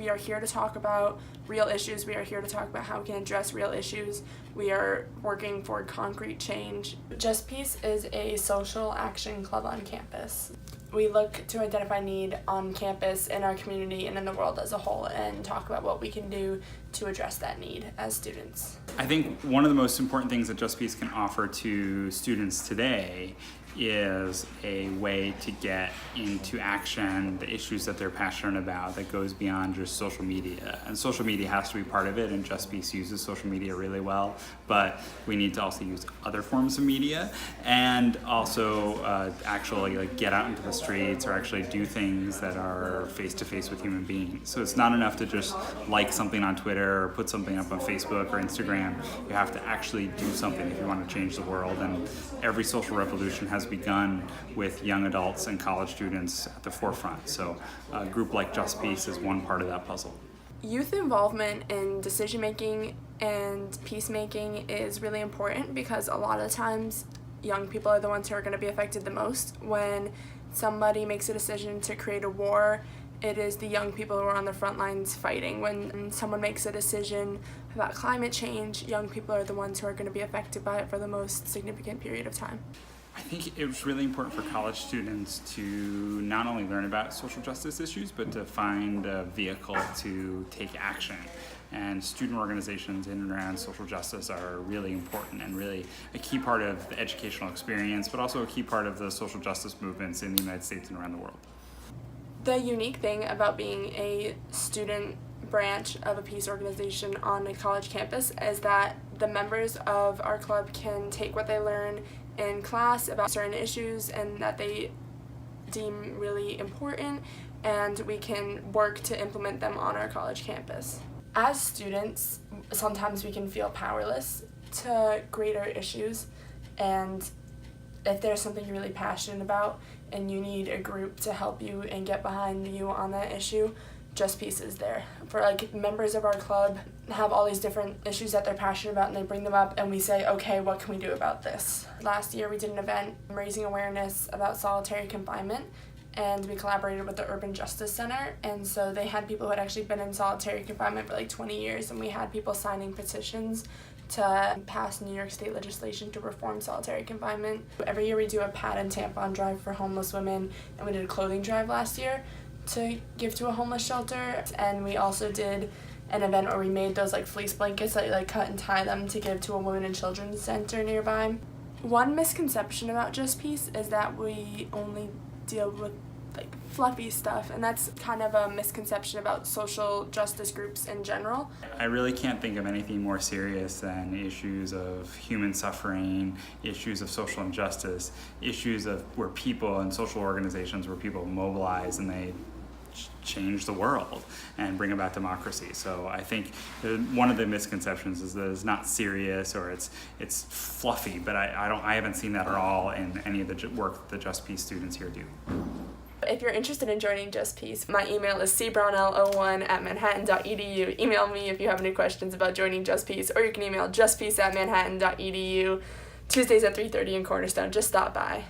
We are here to talk about real issues. We are here to talk about how we can address real issues. We are working for concrete change. Just Peace is a social action club on campus. We look to identify need on campus, in our community, and in the world as a whole, and talk about what we can do to address that need as students. I think one of the most important things that Just Peace can offer to students today is a way to get into action the issues that they're passionate about that goes beyond just social media. And social media has to be part of it, and Just Peace uses social media really well, but we need to also use other forms of media and also actually get out into the streets or actually do things that are face-to-face with human beings. So it's not enough to just like something on Twitter or put something up on Facebook or Instagram. You have to actually do something if you want to change the world, and every social revolution has begun with young adults and college students at the forefront. So a group like Just Peace is one part of that puzzle. Youth involvement in decision making and peacemaking is really important because a lot of the times young people are the ones who are going to be affected the most. When somebody makes a decision to create a war, it is the young people who are on the front lines fighting. When someone makes a decision about climate change, young people are the ones who are going to be affected by it for the most significant period of time. I think it was really important for college students to not only learn about social justice issues, but to find a vehicle to take action. And student organizations in and around social justice are really important and really a key part of the educational experience, but also a key part of the social justice movements in the United States and around the world. The unique thing about being a student branch of a peace organization on a college campus is that the members of our club can take what they learn in class about certain issues and that they deem really important, and we can work to implement them on our college campus. As students, sometimes we can feel powerless to greater issues, and if there's something you're really passionate about and you need a group to help you and get behind you on that issue, Just Peace is there. For members of our club have all these different issues that they're passionate about and they bring them up and we say, okay, what can we do about this? Last year we did an event raising awareness about solitary confinement, and we collaborated with the Urban Justice Center, and so they had people who had actually been in solitary confinement for 20 years, and we had people signing petitions to pass New York State legislation to reform solitary confinement. Every year we do a pad and tampon drive for homeless women, and we did a clothing drive last year to give to a homeless shelter, and we also did an event where we made those fleece blankets that you cut and tie them to give to a women and children's center nearby. One misconception about Just Peace is that we only deal with fluffy stuff, and that's kind of a misconception about social justice groups in general. I really can't think of anything more serious than issues of human suffering, issues of social injustice, issues of where people and social organizations where people mobilize and they change the world and bring about democracy. So I think one of the misconceptions is that it's not serious or it's fluffy, but I haven't seen that at all in any of the work the Just Peace students here do. If you're interested in joining Just Peace, my email is cbrownell01@manhattan.edu. Email me if you have any questions about joining Just Peace, or you can email justpeace@manhattan.edu. Tuesdays at 3:30 in Cornerstone. Just stop by.